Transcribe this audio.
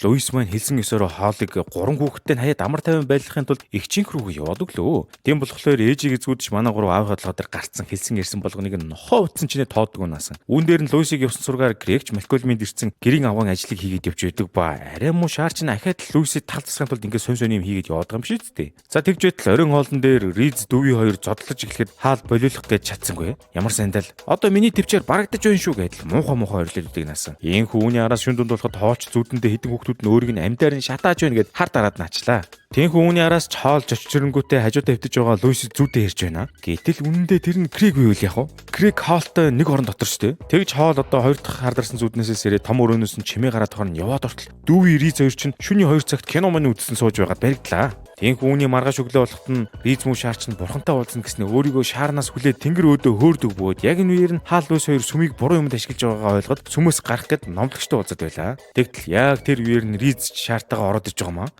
Луис маань хэлсэн ёсоор хоолыг 3 хүүхэдтэй нь хаяад амар тайван байлгахын тулд эгчийнх рүү яваад өглөө. Тийм болохоор ээжийг эзгүүдч манай гурав аав хадлага дээр гарцсан хэлсэн ярьсан болгоныг нохоо утсан чинээ тооддог унасан. Үүн дээр нь Луисыг явсан сургаар Грегч Малкольминд ирсэн гэрийн авгаан ажлыг хийгээд явж байдаг ба арай муу шаарч нь ахаад Луисыг тал засахын тулд ингэ сонь юм хийгээд яваад байгаа юм шиг үстэй. За тэгж байтал оройн хоолн дээр Риз дүүви хоёр зодлож эхлэхэд хаал болиулах гэж чадсангүй. Ямар сандал одоо миний төвчээр барагдаж байна шүү гэдэл муухай ойрлоод насан. Ийхүү үүний араас шүн дунд болоход хооч зүудэндээ хідэн хүүхдүүд нь өөрийг нь амьдаар нь шатааж байна гэд хар дараад наачлаа. Тэнхүү үүний араас чаалж очирнгүүтээ хажуудаа хөвтөж байгаа Луис зүйдээ ирж байна. Гэтэл үнэндээ тэр нь Крэг байвал яах вэ? Крэг хаалттай нэг орон дотор шүү дээ. Тэгж хаал одоо хоёр дахь хардарсан зүуднээсээ сэрээ том өрөөнөөс нь чимээ гараад хор нь яваад ортол. Дүүви Риз хоёр чинь шөнийн 2 цагт кино мань үзсэн сууж байгаад баригдлаа. Тэнхүү үүний маргааш өглөө болоход нь Риз муу шаарч нь бурхантай уулзна гэснээр өөрийгөө шаарнаас хүлээд тэнгэр өөдөө хөөрдөг бөгөөд яг энэ үеэр нь хаал Луис хоёр сүмийг буруу юмд ашиглаж байгаагаа ойлгоод сүмөөс гарах гэд номлогчтой уулзаад байлаа. Тэгтэл яг тэр үеэр нь Риз шаартайгаа ороод иж байгаа юм аа.